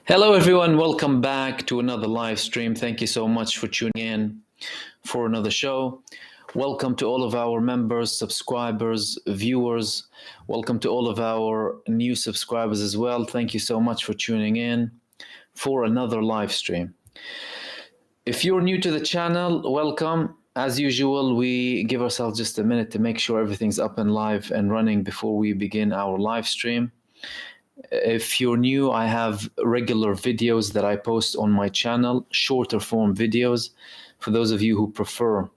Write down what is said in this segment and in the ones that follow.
Hello, everyone. Welcome back to another live stream. Thank you so much for tuning in for another show. Welcome to all of our members, subscribers, viewers. Welcome to all of our new subscribers as well. Thank you so much for tuning in for another live stream. If you're new to the channel, welcome. As usual, we give ourselves just a minute to make sure everything's up and live and running before we begin our live stream. If you're new, I have regular videos that I post on my channel, shorter form videos for those of you who prefer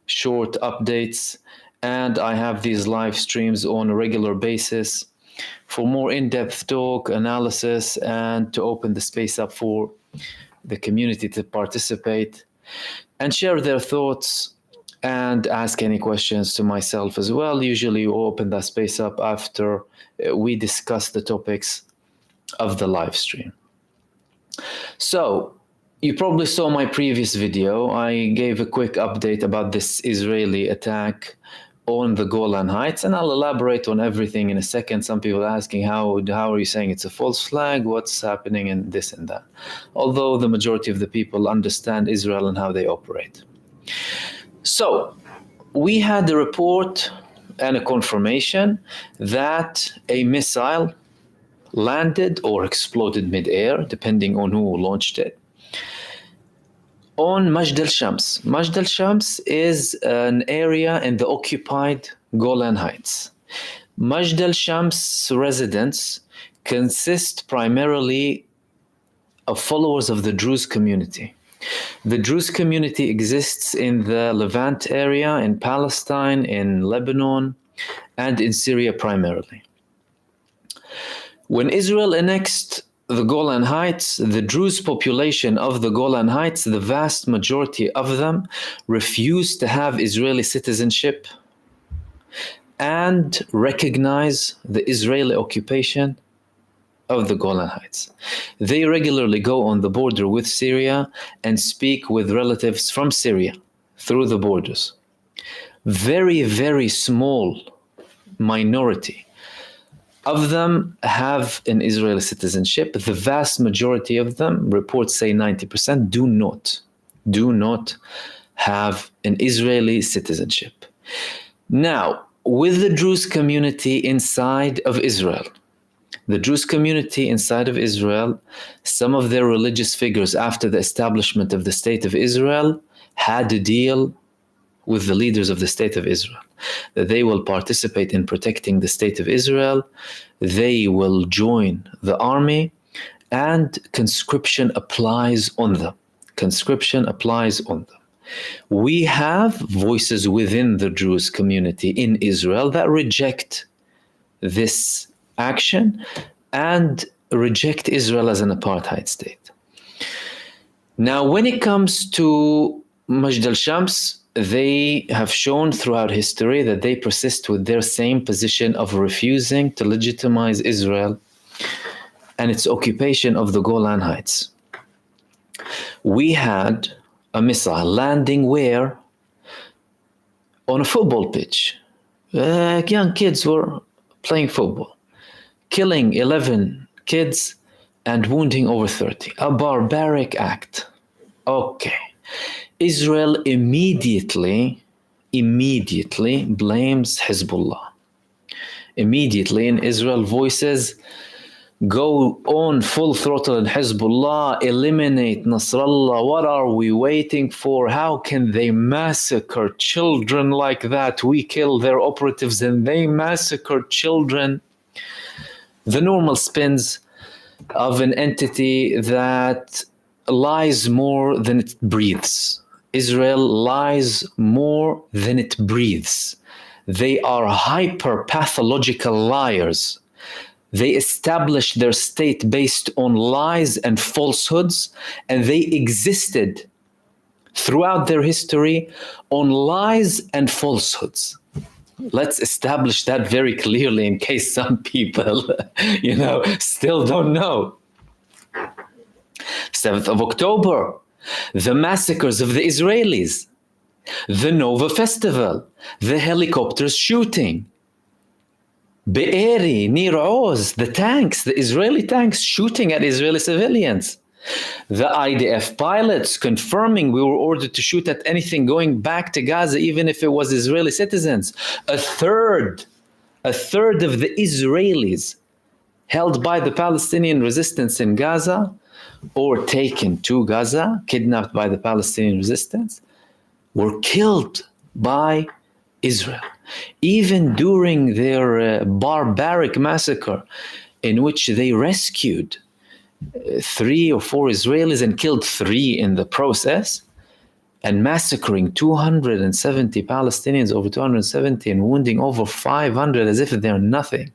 short updates. And I have these live streams on a regular basis for more in-depth talk, analysis, and to open the space up for the community to participate and share their thoughts and ask any questions to myself as well. Usually we open that space up after we discuss the topics of the live stream. So you probably saw my previous video. I gave a quick update about this Israeli attack on the Golan Heights, and I'll elaborate on everything in a second. Some people are asking, how are you saying it's a false flag? What's happening and this and that? Although the majority of the people understand Israel and how they operate. So we had a report and a confirmation that a missile landed or exploded mid-air, depending on who launched it, on Majdal Shams. Majdal Shams is an area in the occupied Golan Heights. Majdal Shams residents consist primarily of followers of the Druze community. The Druze community exists in the Levant area, in Palestine, in Lebanon, and in Syria primarily. When Israel annexed the Golan Heights, the Druze population of the Golan Heights, the vast majority of them refused to have Israeli citizenship and recognize the Israeli occupation of the Golan Heights. They regularly go on the border with Syria and speak with relatives from Syria through the borders. Very, very small minority of them have an Israeli citizenship. The vast majority of them, reports say 90%, do not have an Israeli citizenship. Now, with the Druze community inside of Israel, the Druze community inside of Israel, some of their religious figures after the establishment of the State of Israel had a deal with the leaders of the State of Israel that they will participate in protecting the State of Israel, they will join the army, and conscription applies on them. Conscription applies on them. We have voices within the Druze community in Israel that reject this action and reject Israel as an apartheid state. Now, when it comes to Majdal Shams, they have shown throughout history that they persist with their same position of refusing to legitimize Israel and its occupation of the Golan Heights. We had a missile landing where? On a football pitch. Young kids were playing football, killing 11 kids and wounding over 30. A barbaric act. Okay. Israel immediately blames Hezbollah. Immediately in Israel, voices go on full throttle in Hezbollah, eliminate Nasrallah. What are we waiting for? How can they massacre children like that? We kill their operatives and they massacre children. The normal spins of an entity that lies more than it breathes. Israel lies more than it breathes. They are hyper-pathological liars. They establish their state based on lies and falsehoods, and they existed throughout their history on lies and falsehoods. Let's establish that very clearly in case some people, still don't know. 7th of October, the massacres of the Israelis, the Nova Festival, the helicopters shooting. Be'eri, near Oz, the tanks, the Israeli tanks shooting at Israeli civilians. The IDF pilots confirming we were ordered to shoot at anything going back to Gaza, even if it was Israeli citizens. A third of the Israelis held by the Palestinian resistance in Gaza or taken to Gaza, kidnapped by the Palestinian resistance, were killed by Israel. Even during their barbaric massacre, in which they rescued 3 or 4 Israelis and killed 3 in the process, and massacring 270 Palestinians, over 270, and wounding over 500 as if they're nothing.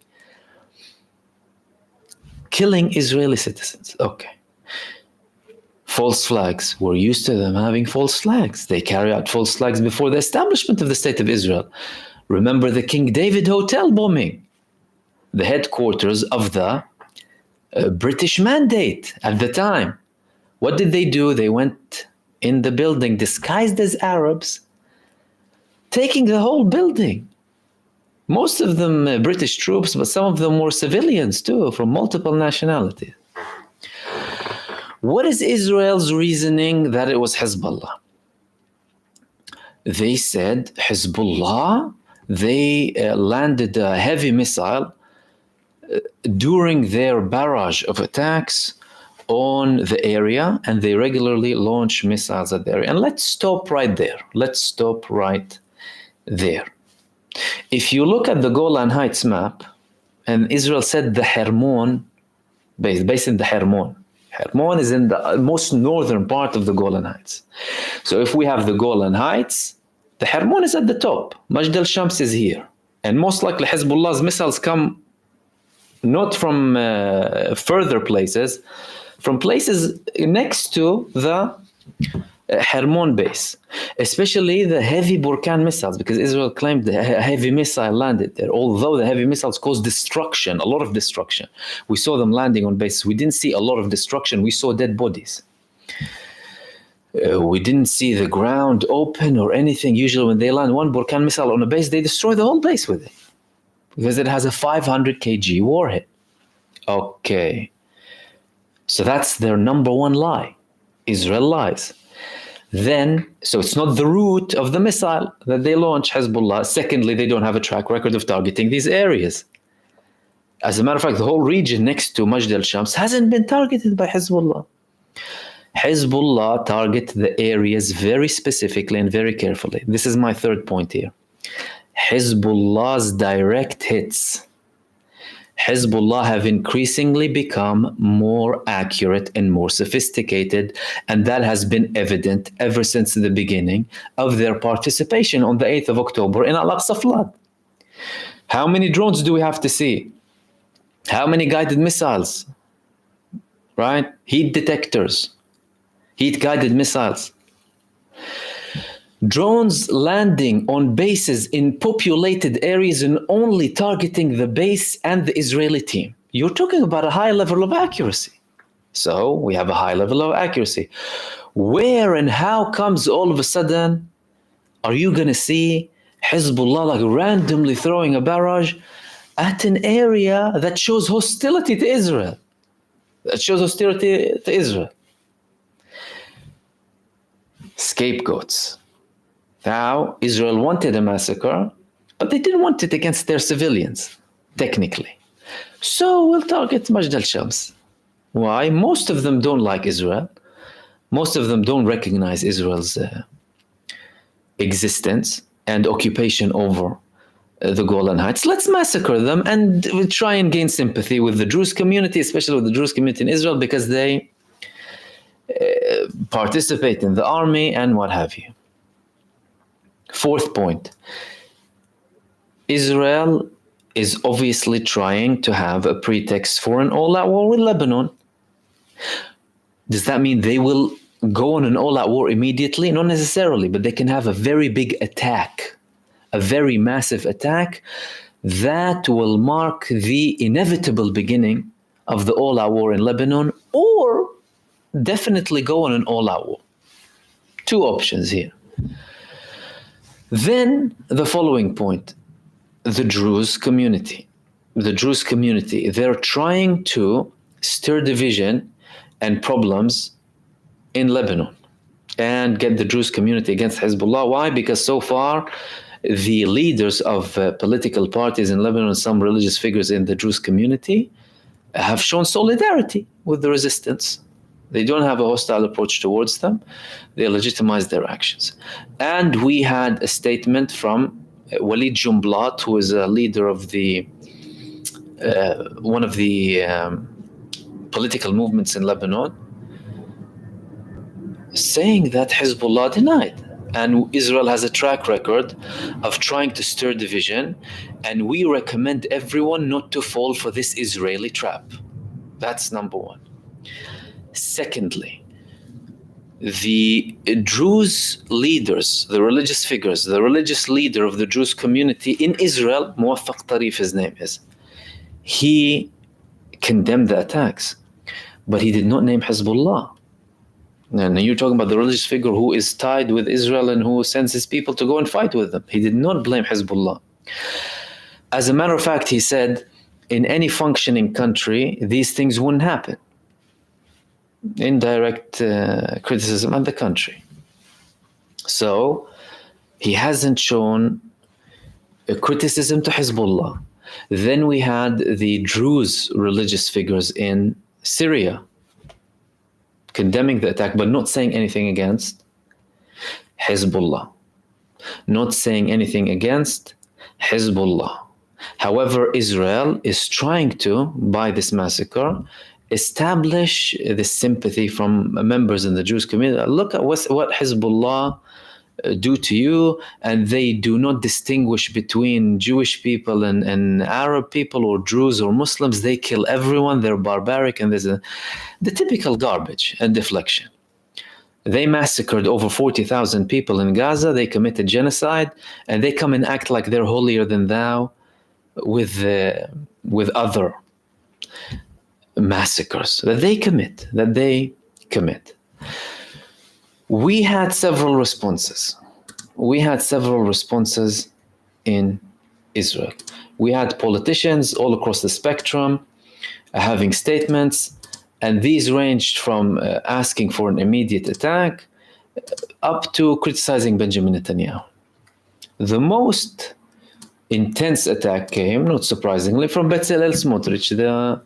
Killing Israeli citizens. Okay. False flags. We're used to them having false flags. They carry out false flags before the establishment of the State of Israel. Remember the King David Hotel bombing, the headquarters of the British Mandate at the time. What did they do? They went in the building disguised as Arabs, taking the whole building. Most of them British troops, but some of them were civilians too, from multiple nationalities. What is Israel's reasoning that it was Hezbollah? They said Hezbollah, they landed a heavy missile during their barrage of attacks on the area, and they regularly launch missiles at the area. And let's stop right there. If you look at the Golan Heights map, and Israel said the Hermon, based in the Hermon. Hermon is in the most northern part of the Golan Heights. So if we have the Golan Heights, the Hermon is at the top. Majdal Shams is here. And most likely Hezbollah's missiles come not from further places, from places next to the Hermon base, especially the heavy Burkan missiles, because Israel claimed the heavy missile landed there, although the heavy missiles caused destruction, a lot of destruction. We saw them landing on bases. We didn't see a lot of destruction. We saw dead bodies. We didn't see the ground open or anything. Usually when they land one Burkan missile on a base, they destroy the whole base with it, because it has a 500 kg warhead. Okay. So that's their number one lie. Israel lies. Then, so it's not the route of the missile that they launch, Hezbollah. Secondly, they don't have a track record of targeting these areas. As a matter of fact, the whole region next to Majdal Shams hasn't been targeted by Hezbollah. Hezbollah target the areas very specifically and very carefully. This is my third point here. Hezbollah's direct hits. Hezbollah have increasingly become more accurate and more sophisticated, and that has been evident ever since the beginning of their participation on the 8th of October in Al-Aqsa flood. How many drones do we have to see? How many guided missiles? Right? Heat detectors, heat-guided missiles. Drones landing on bases in populated areas and only targeting the base and the Israeli team. You're talking about a high level of accuracy. So we have a high level of accuracy. Where and how comes all of a sudden are you going to see Hezbollah like randomly throwing a barrage at an area that shows hostility to Israel? Scapegoats. Now, Israel wanted a massacre, but they didn't want it against their civilians, technically. So we'll target Majdal Shams. Why? Most of them don't like Israel. Most of them don't recognize Israel's existence and occupation over the Golan Heights. Let's massacre them and we'll try and gain sympathy with the Druze community, especially with the Druze community in Israel, because they participate in the army and what have you. Fourth point, Israel is obviously trying to have a pretext for an all-out war with Lebanon. Does that mean they will go on an all-out war immediately? Not necessarily, but they can have a very big attack, a very massive attack that will mark the inevitable beginning of the all-out war in Lebanon, or definitely go on an all-out war. Two options here. Then the following point, the Druze community. the Druze community. They're trying to stir division and problems in Lebanon and get the Druze community against Hezbollah. Why? Because so far, the leaders of political parties in Lebanon, some religious figures in the Druze community, have shown solidarity with the resistance. They don't have a hostile approach towards them. They legitimize their actions. And we had a statement from Walid Jumblat, who is a leader of the one of the political movements in Lebanon, saying that Hezbollah denied. And Israel has a track record of trying to stir division, and we recommend everyone not to fall for this Israeli trap. That's number one. Secondly, the Druze leaders, the religious figures, the religious leader of the Druze community in Israel, Muwaffaq Tarif, his name is, he condemned the attacks, but he did not name Hezbollah. And you're talking about the religious figure who is tied with Israel and who sends his people to go and fight with them. He did not blame Hezbollah. As a matter of fact, he said, in any functioning country, these things wouldn't happen. Indirect criticism of the country. So he hasn't shown a criticism to Hezbollah. Then we had the Druze religious figures in Syria condemning the attack, but not saying anything against Hezbollah. Not saying anything against Hezbollah. However, Israel is trying to, by this massacre, establish this sympathy from members in the Jewish community. Look at what Hezbollah do to you, and they do not distinguish between Jewish people and Arab people or Druze or Muslims. They kill everyone. They're barbaric, and there's the typical garbage and deflection. They massacred over 40,000 people in Gaza. They committed genocide, and they come and act like they're holier than thou with other massacres that they commit. We had several responses in Israel. We had politicians all across the spectrum having statements, and these ranged from asking for an immediate attack up to criticizing Benjamin Netanyahu. The most intense attack came, not surprisingly, from Bezalel Smotrich, the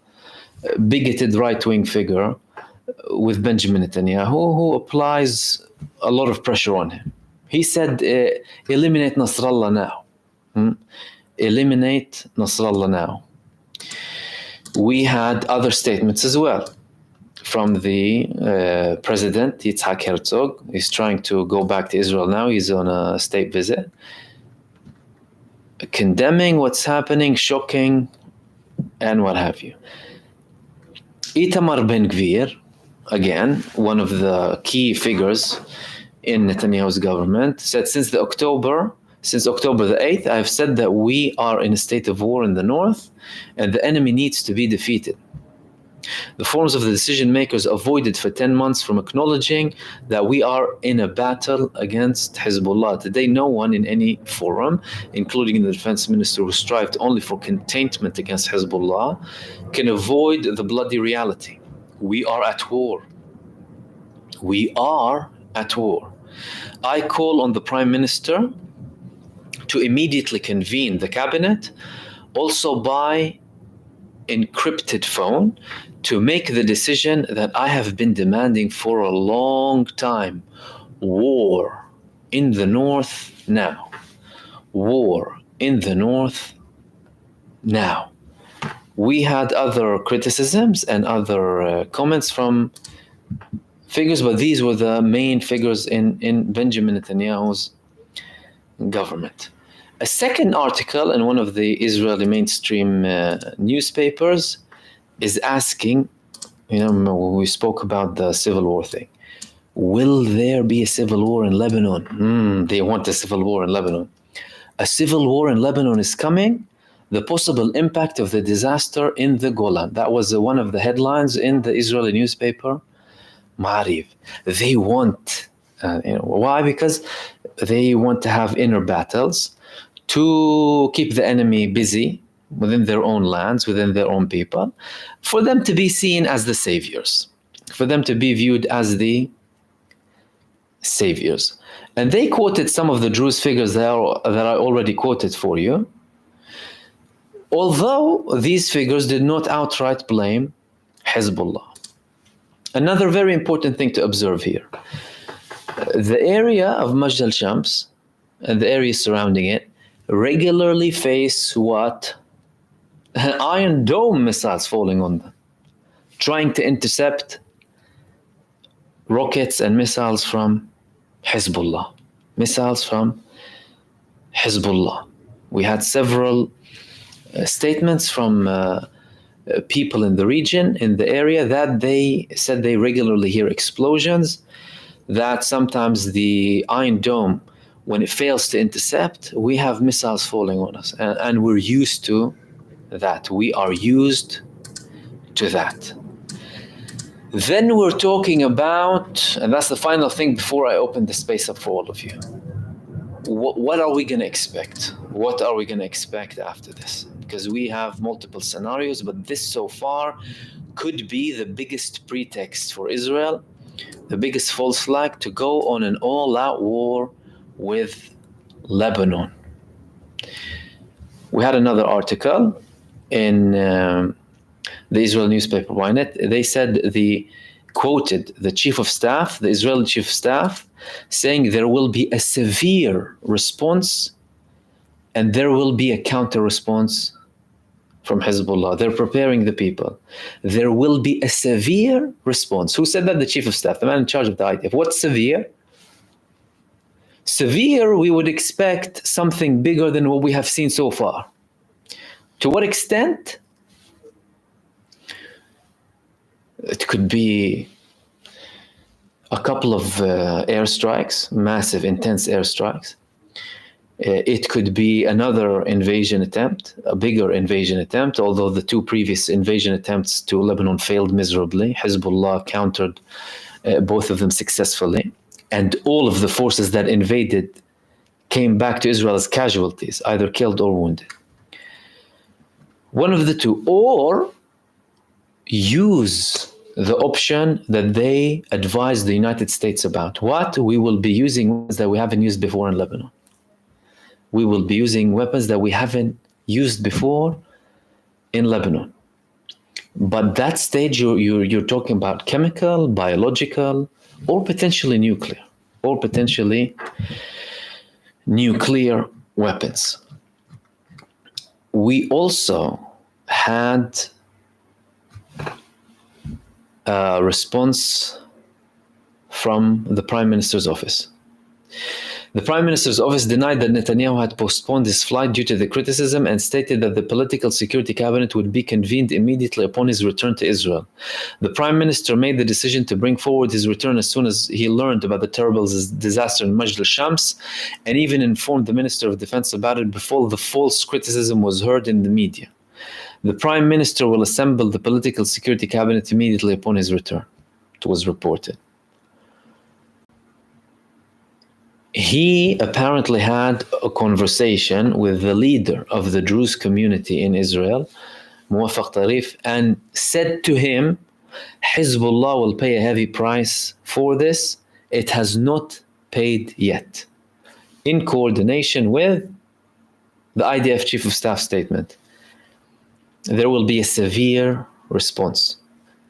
bigoted right-wing figure with Benjamin Netanyahu, who applies a lot of pressure on him. He said, eliminate Nasrallah now. Eliminate Nasrallah now. We had other statements as well from the president, Yitzhak Herzog. He's trying to go back to Israel now. He's on a state visit. Condemning what's happening, shocking, and what have you. Itamar Ben-Gvir, again, one of the key figures in Netanyahu's government, said since October the 8th, I have said that we are in a state of war in the north and the enemy needs to be defeated. The forums of the decision makers avoided for 10 months from acknowledging that we are in a battle against Hezbollah. Today, no one in any forum, including the defense minister who strived only for containment against Hezbollah, can avoid the bloody reality. We are at war. We are at war. I call on the Prime Minister to immediately convene the cabinet, also by encrypted phone, to make the decision that I have been demanding for a long time. War in the north now. War in the north now. We had other criticisms and other comments from figures, but these were the main figures in Benjamin Netanyahu's government. A second article in one of the Israeli mainstream newspapers is asking, we spoke about the civil war thing. Will there be a civil war in Lebanon? They want a civil war in Lebanon. A civil war in Lebanon is coming. The possible impact of the disaster in the Golan. That was one of the headlines in the Israeli newspaper, Ma'ariv. They want, why? Because they want to have inner battles to keep the enemy busy within their own lands, within their own people, for them to be seen as the saviors, for them to be viewed as the saviors. And they quoted some of the Druze figures that I already quoted for you, although these figures did not outright blame Hezbollah. Another very important thing to observe here, the area of Majdal Shams and the areas surrounding it regularly face what? Iron Dome missiles falling on them, trying to intercept rockets and missiles from Hezbollah. Missiles from Hezbollah. We had several statements from people in the region, in the area, that they said they regularly hear explosions, that sometimes the Iron Dome, when it fails to intercept, we have missiles falling on us. And we're used to that. We are used to that. Then we're talking about, and that's the final thing before I open the space up for all of you. What are we going to expect? What are we going to expect after this? Because we have multiple scenarios, but this so far could be the biggest pretext for Israel, the biggest false flag to go on an all-out war with Lebanon. We had another article in the Israel newspaper Ynet. They said quoted the chief of staff, the Israeli chief of staff, saying there will be a severe response and there will be a counter response from Hezbollah. They're preparing the people. There will be a severe response. Who said that? The chief of staff, the man in charge of the IDF. What's severe? Severe, we would expect something bigger than what we have seen so far. To what extent? It could be a couple of airstrikes, massive, intense airstrikes. It could be another invasion attempt, a bigger invasion attempt, although the two previous invasion attempts to Lebanon failed miserably. Hezbollah countered both of them successfully. And all of the forces that invaded came back to Israel as casualties, either killed or wounded. One of the two. Or use the option that they advised the United States about. What? We will be using weapons that we haven't used before in Lebanon. We will be using weapons that we haven't used before in Lebanon. But that stage, you're talking about chemical, biological, or potentially nuclear, weapons. We also had a response from the Prime Minister's office. The Prime Minister's office denied that Netanyahu had postponed his flight due to the criticism and stated that the political security cabinet would be convened immediately upon his return to Israel. The Prime Minister made the decision to bring forward his return as soon as he learned about the terrible disaster in Majdal Shams, and even informed the Minister of Defense about it before the false criticism was heard in the media. The Prime Minister will assemble the political security cabinet immediately upon his return, it was reported. He apparently had a conversation with the leader of the Druze community in Israel, Muwaffaq Tarif, and said to him, Hezbollah will pay a heavy price for this. It has not paid yet. In coordination with the IDF Chief of Staff statement, there will be a severe response.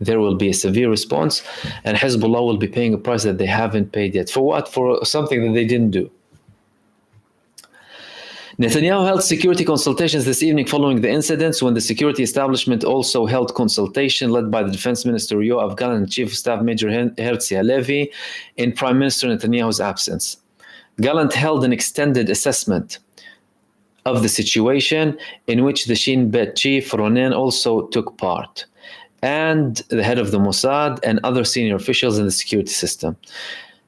There will be a severe response, and Hezbollah will be paying a price that they haven't paid yet. For what? For something that they didn't do. Netanyahu held security consultations this evening following the incidents, when the security establishment also held consultation led by the Defense Minister Yoav Gallant and Chief of Staff Major Herzi Halevi in Prime Minister Netanyahu's absence. Gallant held an extended assessment of the situation, in which the Shin Bet chief Ronen also took part, and the head of the Mossad and other senior officials in the security system.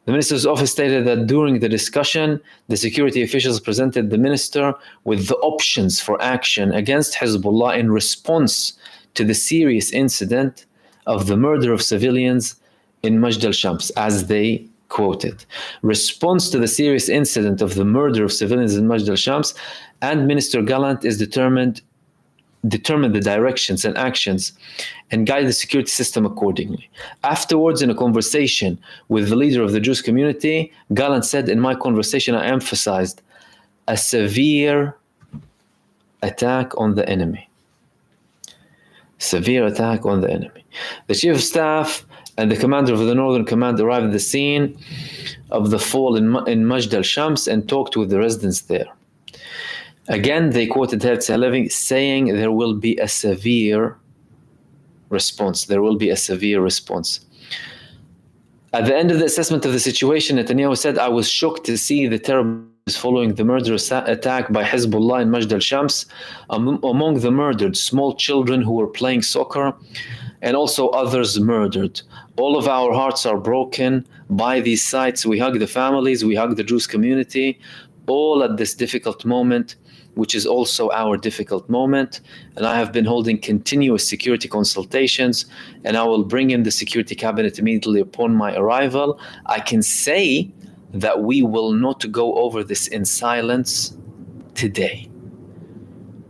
The minister's office stated that during the discussion, the security officials presented the minister with the options for action against Hezbollah in response to the serious incident of the murder of civilians in Majdal Shams, as they quoted. Response to the serious incident of the murder of civilians in Majdal Shams, and Minister Gallant is determined determine the directions and actions and guide the security system accordingly. Afterwards, in a conversation with the leader of the Druze community, Golan said, in my conversation, I emphasized a severe attack on the enemy. Severe attack on the enemy. The chief of staff and the commander of the Northern Command arrived at the scene of the fall in Majdal Shams and talked with the residents there. Again, they quoted Herz Halevi saying there will be a severe response. There will be a severe response. At the end of the assessment of the situation, Netanyahu said, I was shocked to see the terrorists following the murderous attack by Hezbollah in Majdal Shams. Among the murdered, small children who were playing soccer, and also others murdered. All of our hearts are broken by these sights. We hug the families, we hug the Druze community, all at this difficult moment, which is also our difficult moment. And I have been holding continuous security consultations, and I will bring in the security cabinet immediately upon my arrival. I can say that we will not go over this in silence today.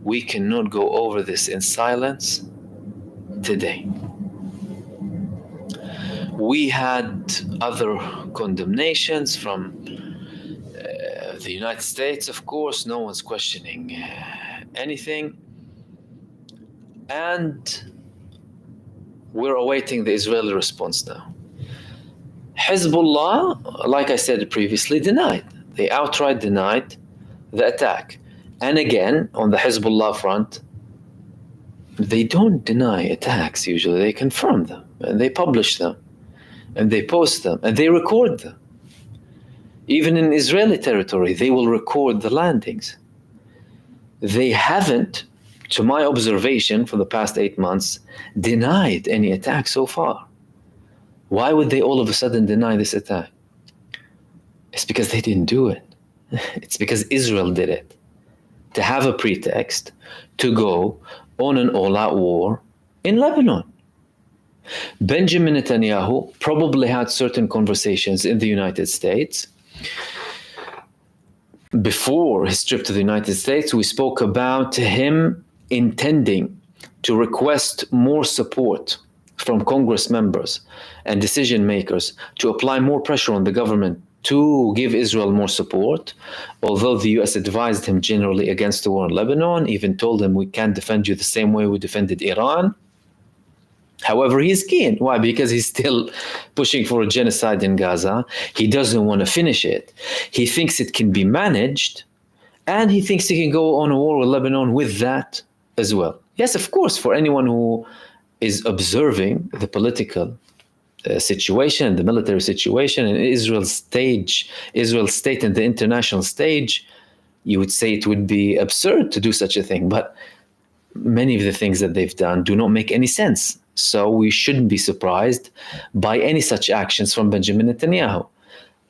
We cannot go over this in silence today. We had other condemnations from the United States, of course. No one's questioning anything. And we're awaiting the Israeli response now. Hezbollah, like I said previously, denied. They outright denied the attack. And again, on the Hezbollah front, they don't deny attacks usually. They confirm them, and they publish them, and they post them, and they record them. Even in Israeli territory, they will record the landings. They haven't, to my observation for the past 8 months, denied any attack so far. Why would they all of a sudden deny this attack? It's because they didn't do it. It's because Israel did it. To have a pretext to go on an all-out war in Lebanon. Benjamin Netanyahu probably had certain conversations in the United States. Before his trip to the United States, we spoke about him intending to request more support from Congress members and decision makers to apply more pressure on the government to give Israel more support, although the US advised him generally against the war in Lebanon, even told him we can't defend you the same way we defended Iran. However, he's keen. Why? Because he's still pushing for a genocide in Gaza. He doesn't want to finish it. He thinks it can be managed, and he thinks he can go on a war with Lebanon with that as well. Yes, of course, for anyone who is observing the political situation, the military situation, and Israel's state and the international stage, you would say it would be absurd to do such a thing. But many of the things that they've done do not make any sense. So we shouldn't be surprised by any such actions from Benjamin Netanyahu.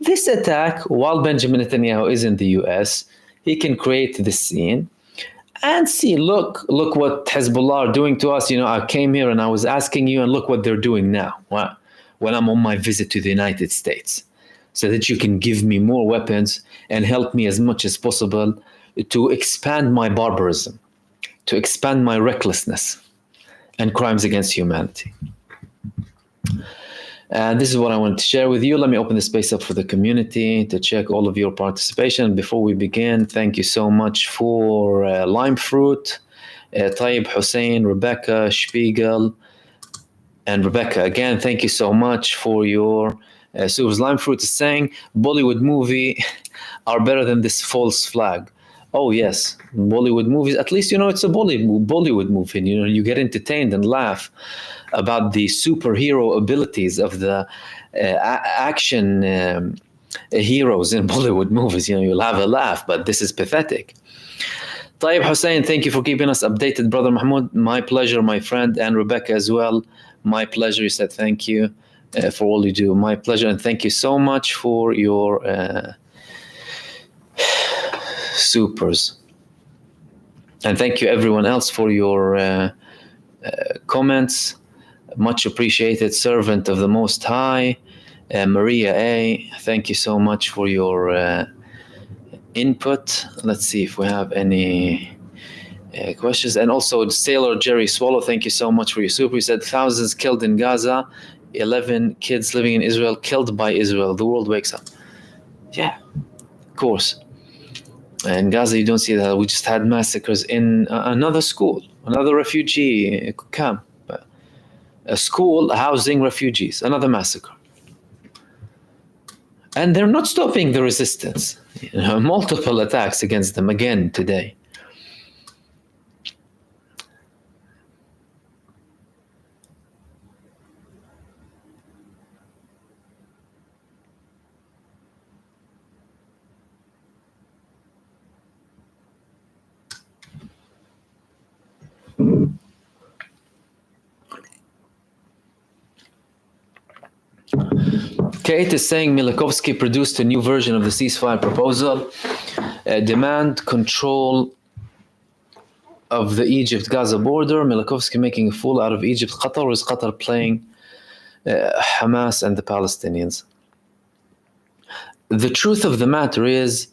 This attack, while Benjamin Netanyahu is in the US, he can create this scene and see, look what Hezbollah are doing to us. You know, I came here and I was asking you, and look what they're doing now when I'm on my visit to the United States, so that you can give me more weapons and help me as much as possible to expand my barbarism, to expand my recklessness and crimes against humanity. And this is what I wanted to share with you. Let me open the space up for the community to check all of your participation. Before we begin, thank you so much for Lime Fruit, Tayyib Hussein, Rebecca, Spiegel, and Rebecca. Again, thank you so much for your Sue's Lime Fruit is saying Bollywood movie are better than this false flag. Oh yes, Bollywood movies, at least you know it's a Bollywood movie, and you know you get entertained and laugh about the superhero abilities of the action heroes in Bollywood movies. You know, you'll have a laugh, but this is pathetic. Tayyib Hussein, thank you for keeping us updated, Brother Mahmoud. My pleasure, my friend, and Rebecca as well. My pleasure. You said thank you for all you do. My pleasure, and thank you so much for your supers. And thank you everyone else for your comments. Much appreciated. Servant of the Most High, Maria A., thank you so much for your input. Let's see if we have any questions. And also Sailor Jerry Swallow, thank you so much for your super. He said thousands killed in Gaza, 11 kids living in Israel killed by Israel. The world wakes up. Yeah, of course. In Gaza, you don't see that. We just had massacres in another school, another refugee camp, a school housing refugees, another massacre. And they're not stopping the resistance. Multiple attacks against them again today. Kate is saying Milikovsky produced a new version of the ceasefire proposal, demand control of the Egypt-Gaza border, Milikovsky making a fool out of Egypt, Qatar, or is Qatar playing Hamas and the Palestinians? The truth of the matter is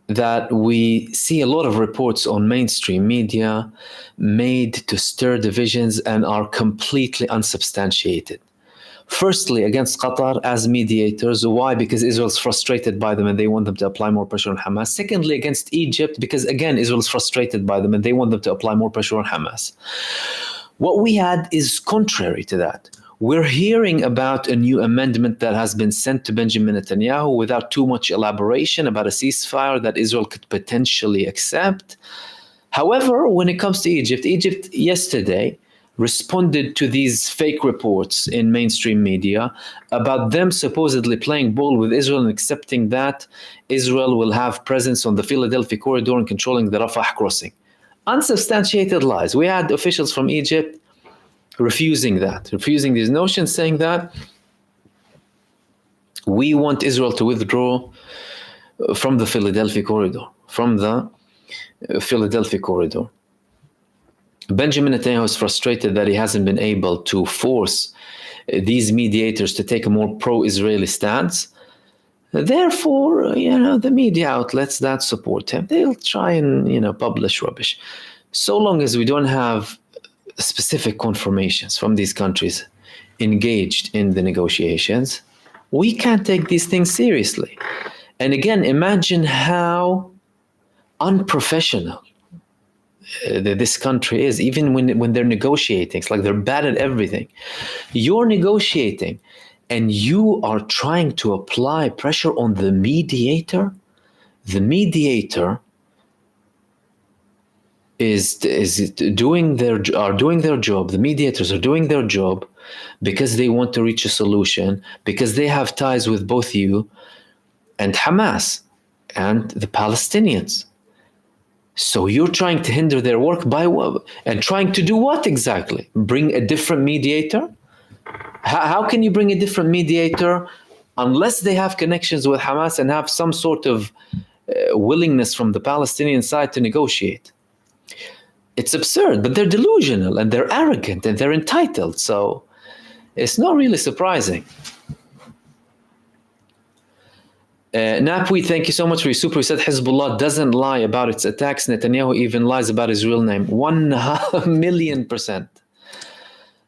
that we see a lot of reports on mainstream media made to stir divisions and are completely unsubstantiated. Firstly, against Qatar as mediators. Why? Because Israel's frustrated by them and they want them to apply more pressure on Hamas. Secondly, against Egypt, because again, Israel's frustrated by them and they want them to apply more pressure on Hamas. What we had is contrary to that. We're hearing about a new amendment that has been sent to Benjamin Netanyahu without too much elaboration about a ceasefire that Israel could potentially accept. However, when it comes to Egypt yesterday responded to these fake reports in mainstream media about them supposedly playing ball with Israel and accepting that Israel will have presence on the Philadelphia corridor and controlling the Rafah crossing. Unsubstantiated lies. We had officials from Egypt refusing these notions, saying that we want Israel to withdraw from the Philadelphia corridor, Benjamin Netanyahu is frustrated that he hasn't been able to force these mediators to take a more pro-Israeli stance. Therefore, the media outlets that support him, they'll try and, publish rubbish. So long as we don't have specific confirmations from these countries engaged in the negotiations, we can't take these things seriously. And again, imagine how unprofessional this country is, even when they're negotiating. It's like they're bad at everything. You're negotiating and you are trying to apply pressure on the mediator. The mediator are doing their job. The mediators are doing their job because they want to reach a solution, because they have ties with both you and Hamas and the Palestinians. So you're trying to hinder their work by what? And trying to do what exactly? Bring a different mediator? How can you bring a different mediator unless they have connections with Hamas and have some sort of willingness from the Palestinian side to negotiate? It's absurd, but they're delusional and they're arrogant and they're entitled. So it's not really surprising. Napwi, thank you so much for your super. He said Hezbollah doesn't lie about its attacks. Netanyahu even lies about his real name. 1,000,000%.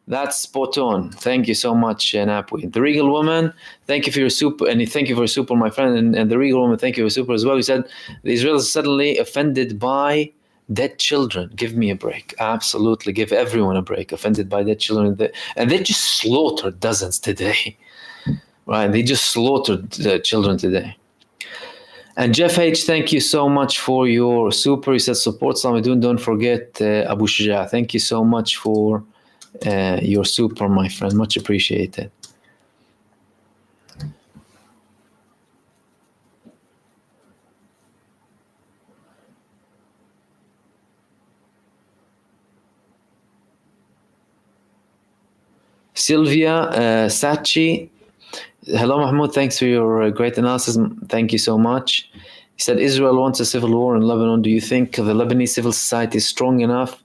That's spot on. Thank you so much, Napwi. The Regal Woman, thank you for your super. And thank you for your super, my friend. And the Regal Woman, thank you for your super as well. He said the Israelis are suddenly offended by dead children. Give me a break. Absolutely. Give everyone a break. Offended by dead children. And they just slaughtered dozens today. Right, they just slaughtered the children today. And Jeff H, thank you so much for your super. He says, support Samadun. Don't forget Abu Shuja. Thank you so much for your super, my friend. Much appreciated. Sylvia Sachi. Hello, Mahmoud. Thanks for your great analysis. Thank you so much. He said, Israel wants a civil war in Lebanon. Do you think the Lebanese civil society is strong enough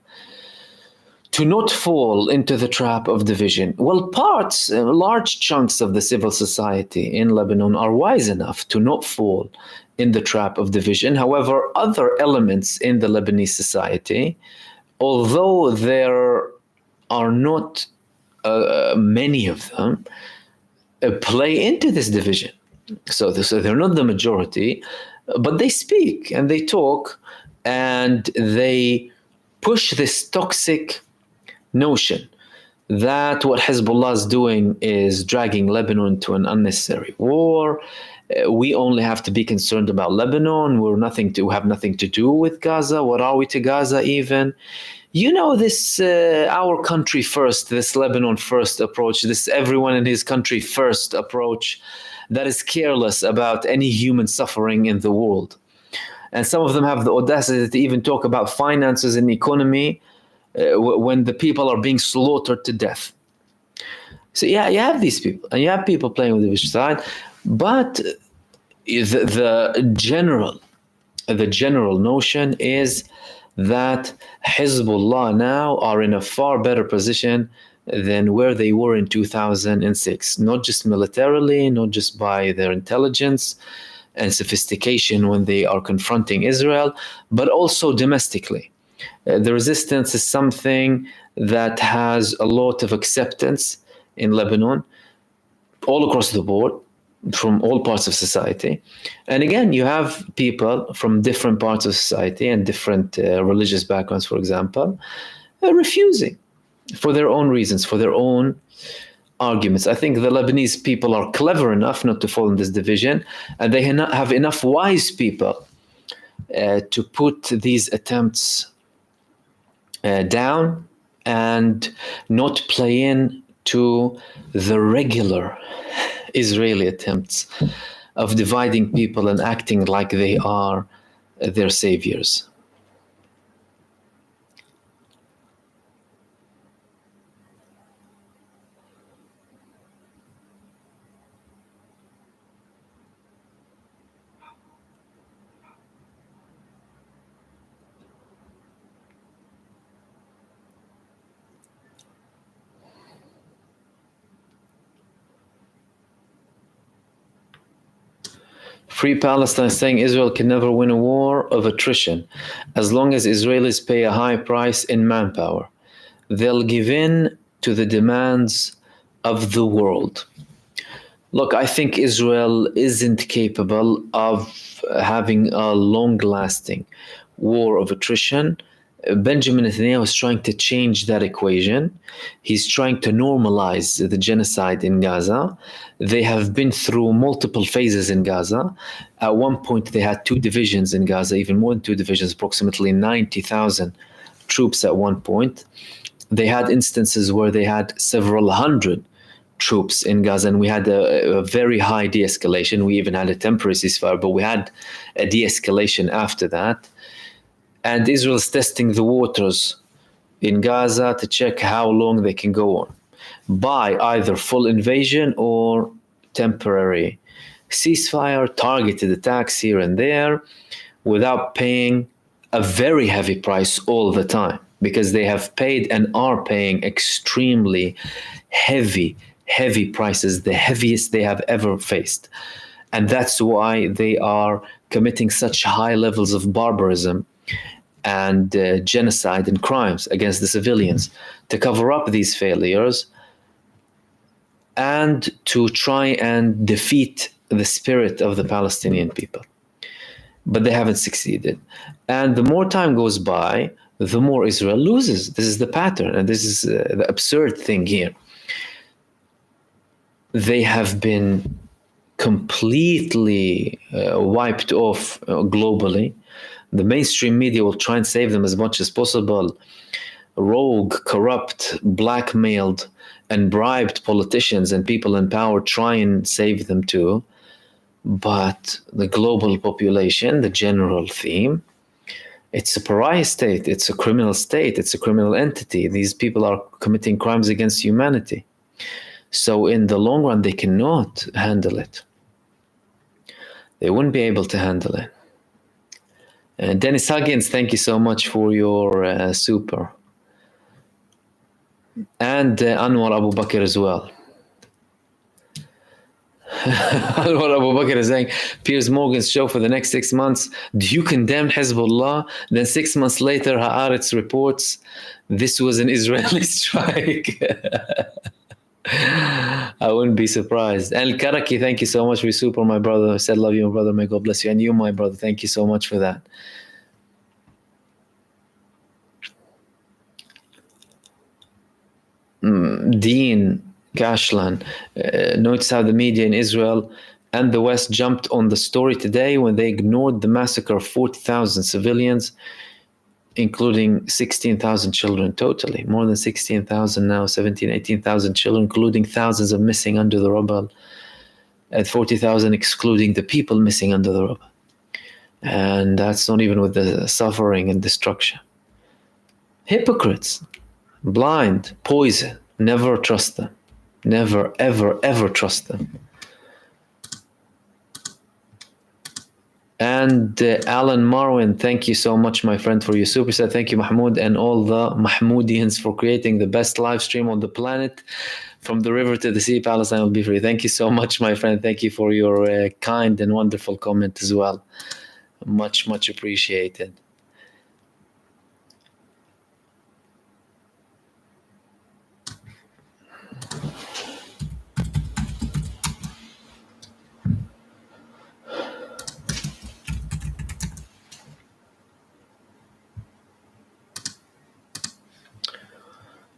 to not fall into the trap of division? Well, large chunks of the civil society in Lebanon are wise enough to not fall in the trap of division. However, other elements in the Lebanese society although there are not many of them, play into this division. So they're not the majority, but they speak and they talk and they push this toxic notion that what Hezbollah is doing is dragging Lebanon to an unnecessary war. We only have to be concerned about Lebanon. We have nothing to do with Gaza. What are we to Gaza even? You know, this our country first, this Lebanon first approach, this everyone in his country first approach that is careless about any human suffering in the world. And some of them have the audacity to even talk about finances and economy when the people are being slaughtered to death. So yeah, you have these people, and you have people playing with the vicious side, but the general notion is that Hezbollah now are in a far better position than where they were in 2006, not just militarily, not just by their intelligence and sophistication when they are confronting Israel, but also domestically. The resistance is something that has a lot of acceptance in Lebanon, all across the board, from all parts of society. And again, you have people from different parts of society and different religious backgrounds, for example, refusing for their own reasons, for their own arguments. I think the Lebanese people are clever enough not to fall in this division, and they have enough wise people to put these attempts down and not play in to the regular Israeli attempts of dividing people and acting like they are their saviors. Free Palestine saying Israel can never win a war of attrition as long as Israelis pay a high price in manpower. They'll give in to the demands of the world. Look, I think Israel isn't capable of having a long-lasting war of attrition. Benjamin Netanyahu is trying to change that equation. He's trying to normalize the genocide in Gaza. They have been through multiple phases in Gaza. At one point, they had 2 divisions in Gaza, even more than 2 divisions, approximately 90,000 troops at one point. They had instances where they had several hundred troops in Gaza, and we had a very high de-escalation. We even had a temporary ceasefire, but we had a de-escalation after that. And Israel is testing the waters in Gaza to check how long they can go on by either full invasion or temporary ceasefire, targeted attacks here and there, without paying a very heavy price all the time, because they have paid and are paying extremely heavy prices, the heaviest they have ever faced. And that's why they are committing such high levels of barbarism and genocide and crimes against the civilians to cover up these failures and to try and defeat the spirit of the Palestinian people. But they haven't succeeded. And the more time goes by, the more Israel loses. This is the pattern, and this is the absurd thing here. They have been completely wiped off globally. The mainstream media will try and save them as much as possible. Rogue, corrupt, blackmailed, and bribed politicians and people in power try and save them too. But the global population, the general theme, it's a pariah state, it's a criminal state, it's a criminal entity. These people are committing crimes against humanity. So in the long run, they cannot handle it. They wouldn't be able to handle it. Dennis Huggins, thank you so much for your super. And Anwar Abu Bakr as well. What Abu Bakr is saying, Piers Morgan's show for the next 6 months. Do you condemn Hezbollah? Then 6 months later, Haaretz reports this was an Israeli strike. I wouldn't be surprised. And Karaki, thank you so much for your super, my brother. I said, love you, my brother. May God bless you. And you, my brother, thank you so much for that. Dean Kashlan notes how the media in Israel and the West jumped on the story today when they ignored the massacre of 40,000 civilians, including 16,000 children totally. More than 16,000 now, 17,000, 18,000 children, including thousands of missing under the rubble, and 40,000 excluding the people missing under the rubble. And that's not even with the suffering and destruction. Hypocrites, blind, poison, never trust them. Never, ever, ever trust them. And Alan Marwin, thank you so much, my friend, for your super set. Thank you, Mahmoud, and all the Mahmoodians for creating the best live stream on the planet. From the river to the sea, Palestine will be free. Thank you so much, my friend. Thank you for your kind and wonderful comment as well. Much, much appreciated.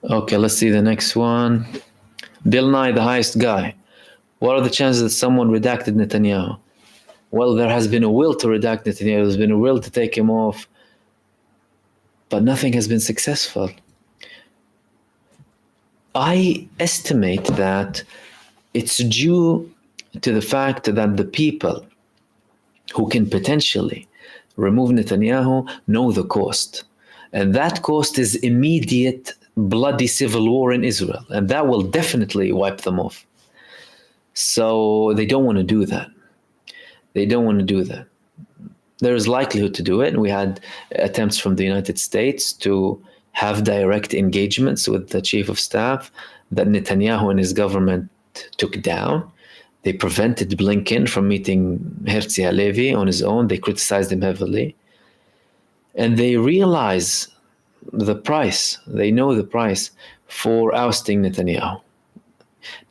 Okay, let's see the next one. Bill Nye, the highest guy. What are the chances that someone redacted Netanyahu? Well, there has been a will to redact Netanyahu. There's been a will to take him off, but nothing has been successful. I estimate that it's due to the fact that the people who can potentially remove Netanyahu know the cost. And that cost is immediate bloody civil war in Israel. And that will definitely wipe them off. So they don't want to do that. They don't want to do that. There is likelihood to do it. And we had attempts from the United States to have direct engagements with the chief of staff that Netanyahu and his government took down. They prevented Blinken from meeting Herzi Halevi on his own. They criticized him heavily. And they realize the price. They know the price for ousting Netanyahu.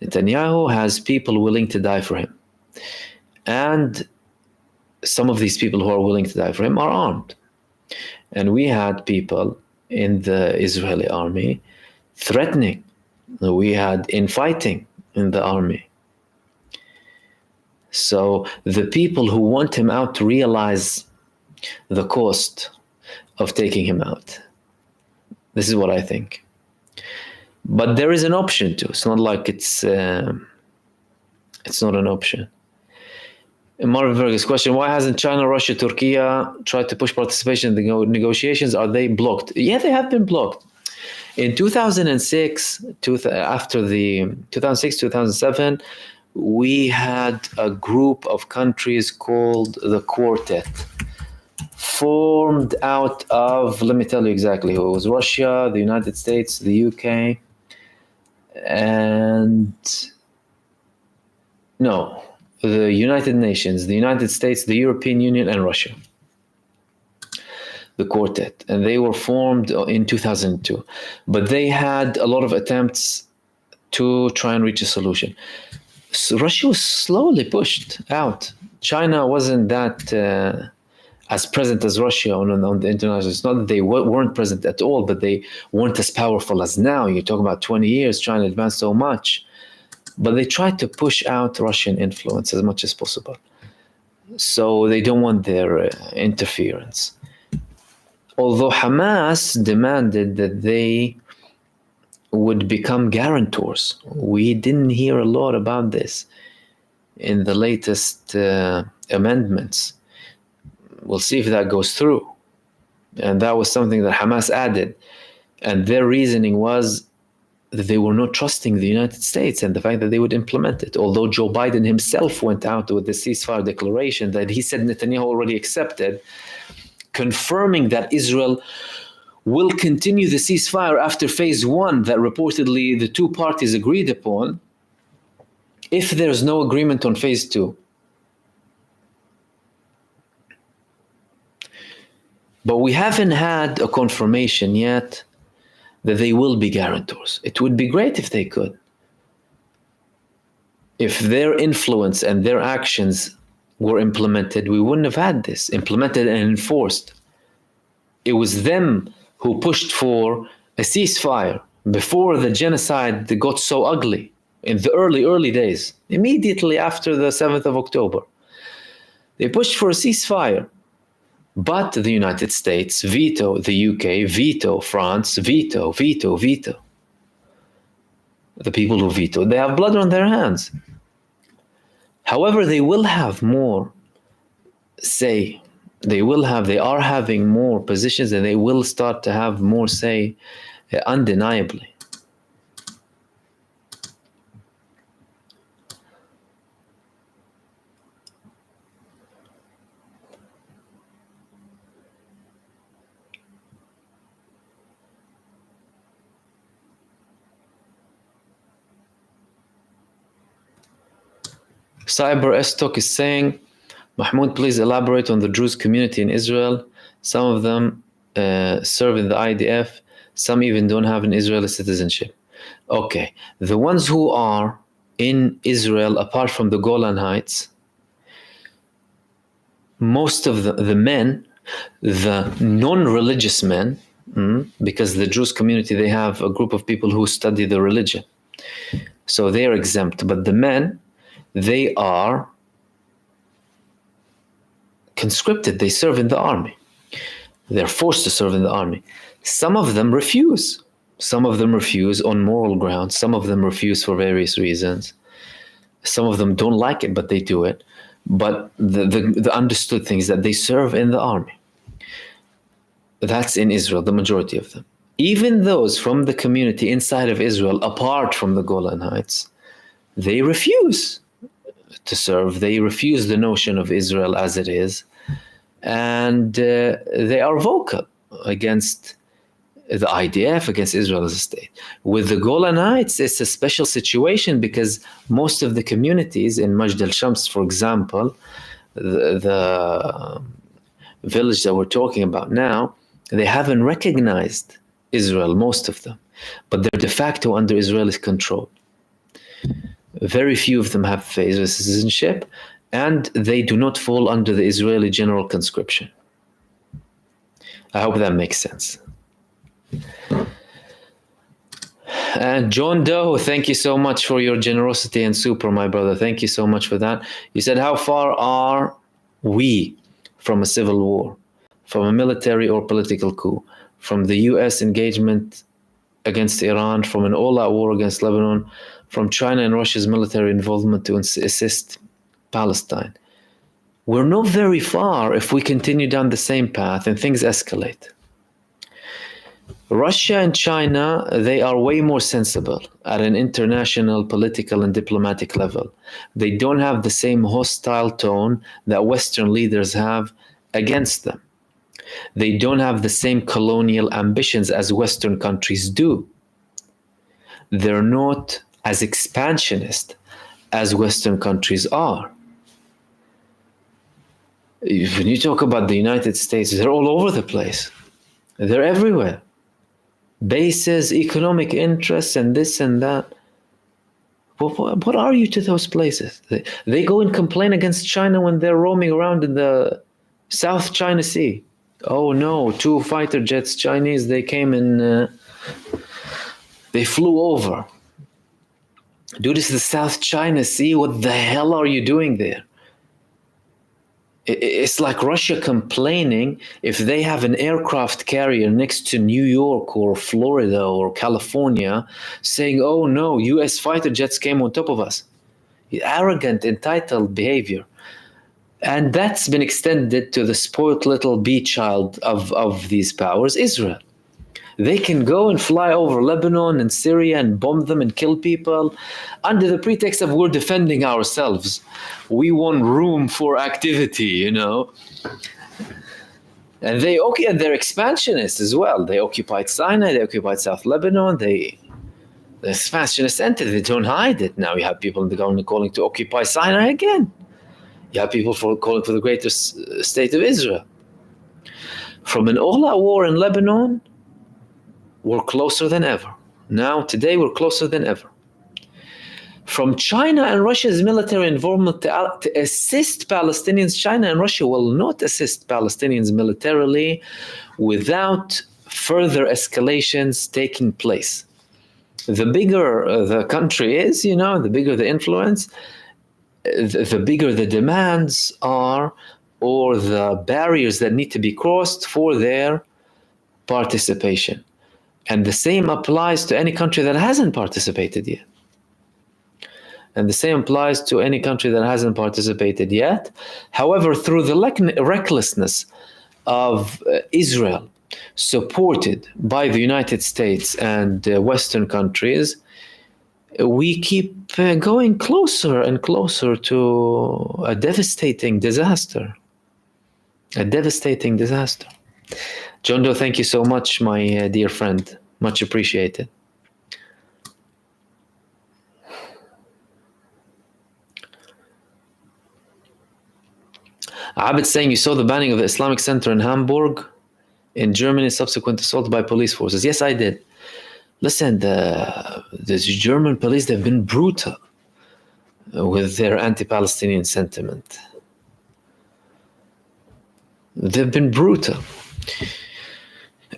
Netanyahu has people willing to die for him. And some of these people who are willing to die for him are armed. And we had people in the Israeli army threatening. We had infighting in the army. So the people who want him out realize the cost of taking him out. This is what I think. But there is an option too. It's not like it's not an option. Marvin Fergus question, why hasn't China, Russia, Turkey tried to push participation in the negotiations? Are they blocked? Yeah, they have been blocked. In 2006, after the 2006-2007, we had a group of countries called the Quartet, formed out of, let me tell you exactly who it was: Russia, the United States, the UK, and no, the United Nations, the United States, the European Union, and Russia. The Quartet. And they were formed in 2002. But they had a lot of attempts to try and reach a solution. So Russia was slowly pushed out. China wasn't that as present as Russia on the international. It's not that they weren't present at all, but they weren't as powerful as now. You're talking about 20 years trying to advance so much. But they tried to push out Russian influence as much as possible. So they don't want their interference. Although Hamas demanded that they would become guarantors. We didn't hear a lot about this in the latest amendments. We'll see if that goes through. And that was something that Hamas added. And their reasoning was that they were not trusting the United States and the fact that they would implement it. Although Joe Biden himself went out with the ceasefire declaration that he said Netanyahu already accepted, confirming that Israel will continue the ceasefire after phase one that reportedly the two parties agreed upon, if there's no agreement on phase 2. But we haven't had a confirmation yet that they will be guarantors. It would be great if they could. If their influence and their actions were implemented, we wouldn't have had this, implemented and enforced. It was them who pushed for a ceasefire before the genocide got so ugly in the early days, immediately after the 7th of October. They pushed for a ceasefire, but the United States veto, the UK veto, France veto. The people who veto, they have blood on their hands. However, they will have more say. They are having more positions, and they will start to have more say, undeniably. Cyber Estok is saying, Mahmoud, please elaborate on the Druze community in Israel. Some of them serve in the IDF. Some even don't have an Israeli citizenship. Okay, the ones who are in Israel, apart from the Golan Heights, most of the men, the non-religious men, because the Druze community, they have a group of people who study the religion. So they are exempt. But the men, they are conscripted. They serve in the army. They're forced to serve in the army. Some of them refuse. Some of them refuse on moral grounds. Some of them refuse for various reasons. Some of them don't like it, but they do it. But the understood thing is that they serve in the army. That's in Israel, the majority of them. Even those from the community inside of Israel, apart from the Golan Heights, they refuse to serve. They refuse the notion of Israel as it is. And they are vocal against the IDF, against Israel as a state. With the Golan Heights, it's a special situation because most of the communities in Majdal Shams, for example, the village that we're talking about now, they haven't recognized Israel, most of them, but they're de facto under Israeli control. Very few of them have Israeli citizenship, and they do not fall under the Israeli general conscription. I hope that makes sense. And John Doe, thank you so much for your generosity and super, my brother. Thank you so much for that. You said, how far are we from a civil war, from a military or political coup, from the US engagement against Iran, from an all-out war against Lebanon, from China and Russia's military involvement to assist Palestine? We're not very far if we continue down the same path and things escalate. Russia and China, they are way more sensible at an international, political, and diplomatic level. They don't have the same hostile tone that Western leaders have against them. They don't have the same colonial ambitions as Western countries do. They're not as expansionist as Western countries are. When you talk about the United States, they're all over the place. They're everywhere. Bases, economic interests, and this and that. What are you to those places? They go and complain against China when they're roaming around in the South China Sea. Oh no, 2 fighter jets, Chinese, they came and they flew over. Dude, this is the South China Sea. What the hell are you doing there? It's like Russia complaining if they have an aircraft carrier next to New York or Florida or California, saying, oh no, US fighter jets came on top of us. Arrogant, entitled behavior. And that's been extended to the spoiled little bee-child of these powers, Israel. They can go and fly over Lebanon and Syria and bomb them and kill people under the pretext of we're defending ourselves. We want room for activity, you know. And and they're expansionists as well. They occupied Sinai, they occupied South Lebanon, they This fascist entity, they don't hide it. Now you have people in the government calling to occupy Sinai again. You have people calling for the greater state of Israel. From an all-out war in Lebanon, we're closer than ever. Now, today, we're closer than ever. From China and Russia's military involvement to assist Palestinians, China and Russia will not assist Palestinians militarily without further escalations taking place. The bigger the country is, the bigger the influence, the bigger the demands are, or the barriers that need to be crossed for their participation. And the same applies to any country that hasn't participated yet. However, through the recklessness of Israel, supported by the United States and Western countries, we keep going closer and closer to a devastating disaster. John Doe, thank you so much, my dear friend. Much appreciated. Abid saying, you saw the banning of the Islamic Center in Hamburg in Germany, subsequent assault by police forces. Yes, I did. Listen, the German police, they've been brutal with their anti-Palestinian sentiment. They've been brutal.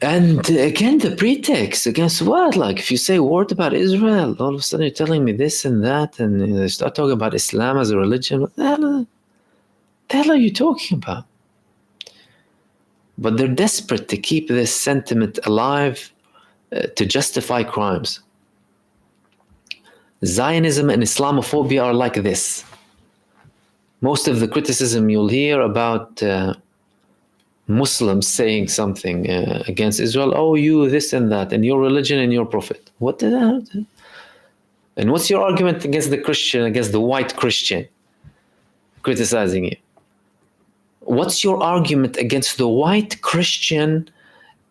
And again, the pretext against what? Like, if you say a word about Israel, all of a sudden you're telling me this and that, and they start talking about Islam as a religion. What the hell are you talking about? But they're desperate to keep this sentiment alive to justify crimes. Zionism and Islamophobia are like this. Most of the criticism you'll hear about Muslims saying something against Israel, oh, you this and that, and your religion and your prophet. What did that do? And what's your argument against the Christian, against the white Christian criticizing you? What's your argument against the white Christian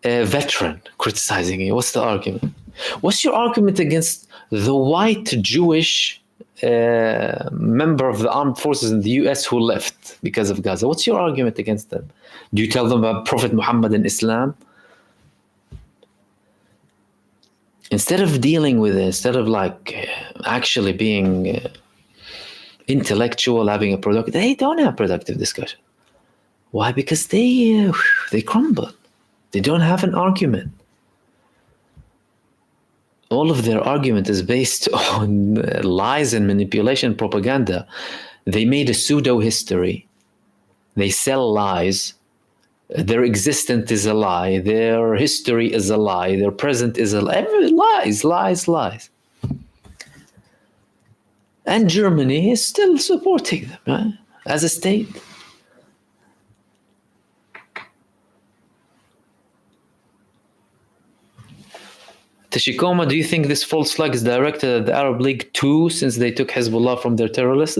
veteran criticizing you? What's the argument? What's your argument against the white Jewish member of the armed forces in the US who left because of Gaza? What's your argument against them? Do you tell them about Prophet Muhammad and Islam? Instead of dealing with it, instead of actually being intellectual, having a productive, they don't have productive discussion. Why? Because they crumble. They don't have an argument. All of their argument is based on lies and manipulation, propaganda. They made a pseudo-history. They sell lies. Their existence is a lie. Their history is a lie. Their present is a lie. Lies. And Germany is still supporting them, right? As a state. Tashikoma, do you think this false flag is directed at the Arab League too, since they took Hezbollah from their terror list?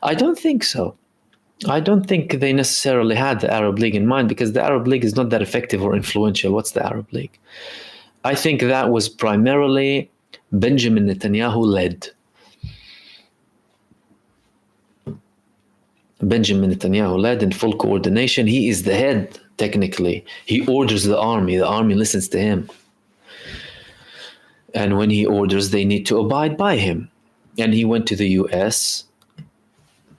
I don't think so. I don't think they necessarily had the Arab League in mind, because the Arab League is not that effective or influential. What's the Arab League? I think that was primarily Benjamin Netanyahu led. Benjamin Netanyahu led in full coordination. He is the head, technically. He orders the army listens to him. And when he orders, they need to abide by him. And he went to the US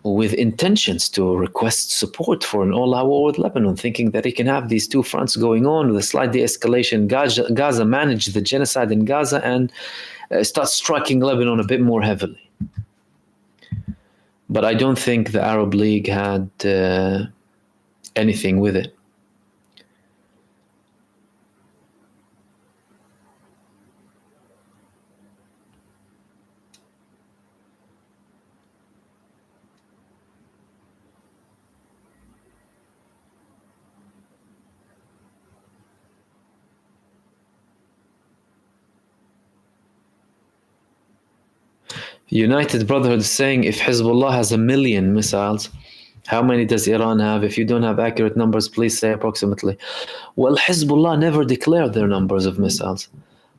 with intentions to request support for an all-out war with Lebanon, thinking that he can have these two fronts going on with a slight de-escalation. Gaza manage the genocide in Gaza and start striking Lebanon a bit more heavily. But I don't think the Arab League had anything with it. United Brotherhood is saying, if Hezbollah has 1 million missiles, how many does Iran have? If you don't have accurate numbers, please say approximately. Well, Hezbollah never declared their numbers of missiles,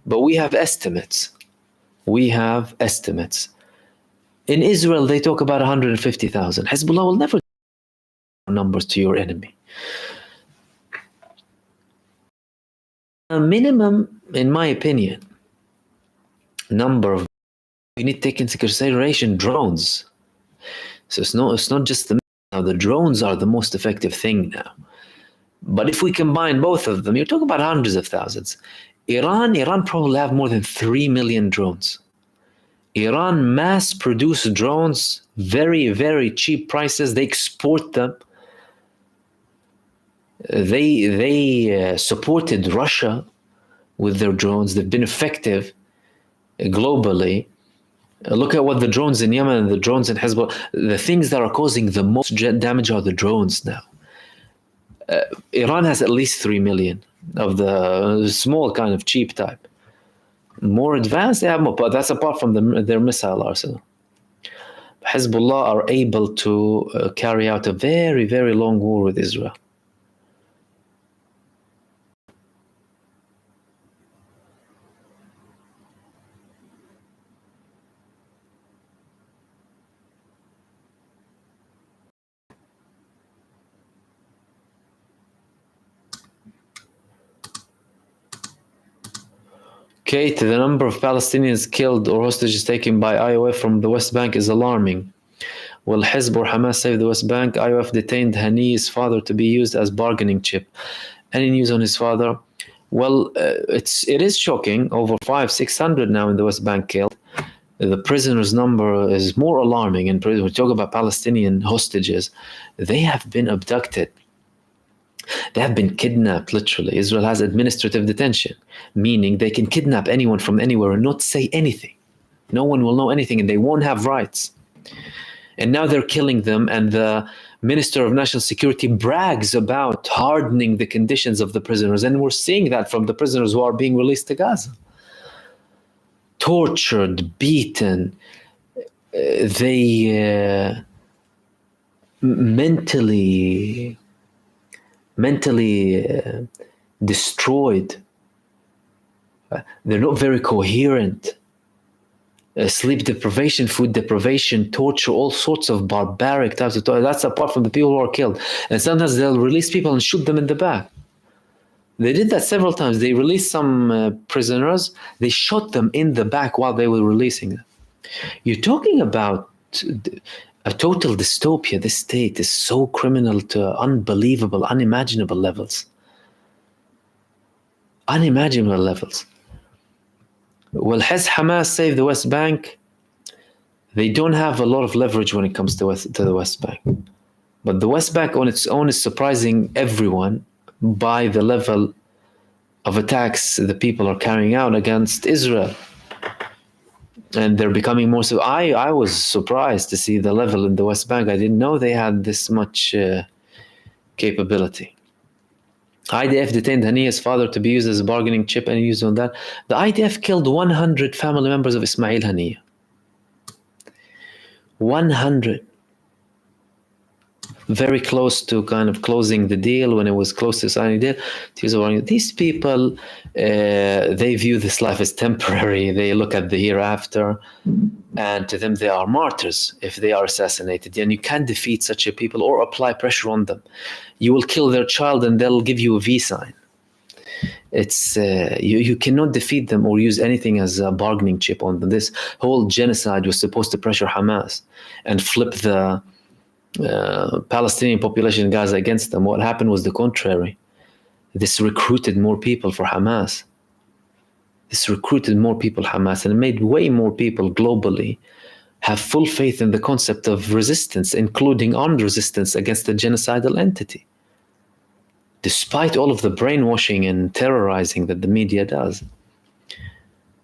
but we have estimates. we have estimates. In Israel, they talk about 150,000. Hezbollah will never numbers to your enemy. A minimum, in my opinion, number of, you need to take into consideration drones. So it's not just the drones are the most effective thing now. But if we combine both of them, you're talking about hundreds of thousands. Iran probably have more than 3 million drones. Iran mass produce drones, very, very cheap prices. They export them. They supported Russia with their drones. They've been effective globally. Look at what the drones in Yemen and the drones in Hezbollah, the things that are causing the most damage are the drones now. Iran has at least 3 million of the small kind of cheap type. More advanced, they have more, but that's apart from their missile arsenal. Hezbollah are able to carry out a very, very long war with Israel. Kate, the number of Palestinians killed or hostages taken by IOF from the West Bank is alarming. Will Hezb or Hamas save the West Bank? IOF detained Hani's father to be used as bargaining chip. Any news on his father? Well, it is shocking. Over 500-600 now in the West Bank killed. The prisoners' number is more alarming. In prison, we talk about Palestinian hostages. They have been abducted. They have been kidnapped, literally. Israel has administrative detention, meaning they can kidnap anyone from anywhere and not say anything. No one will know anything and they won't have rights. And now they're killing them, and the Minister of National Security brags about hardening the conditions of the prisoners. And we're seeing that from the prisoners who are being released to Gaza. Tortured, beaten, they mentally destroyed. They're not very coherent. Sleep deprivation, food deprivation, torture, all sorts of barbaric types of torture. That's apart from the people who are killed. And sometimes they'll release people and shoot them in the back. They did that several times. They released some prisoners. They shot them in the back while they were releasing them. You're talking about a total dystopia. This state is so criminal to unbelievable, unimaginable levels. Unimaginable levels. Will Hamas save the West Bank? They don't have a lot of leverage when it comes to the West Bank. But the West Bank on its own is surprising everyone by the level of attacks the people are carrying out against Israel. And they're becoming more so. I was surprised to see the level in the West Bank. I didn't know they had this much capability. IDF detained Haniya's father to be used as a bargaining chip and used on that. The IDF killed 100 family members of Ismail Haniya. 100. Very close to kind of closing the deal, when it was close to signing the deal. These people, they view this life as temporary. They look at the hereafter, and to them they are martyrs if they are assassinated. And you can't defeat such a people or apply pressure on them. You will kill their child and they'll give you a V sign. It's you cannot defeat them or use anything as a bargaining chip on them. This whole genocide was supposed to pressure Hamas and flip the Palestinian population in Gaza against them. What happened was the contrary. This recruited more people for Hamas. And it made way more people globally have full faith in the concept of resistance, including armed resistance against a genocidal entity, despite all of the brainwashing and terrorizing that the media does.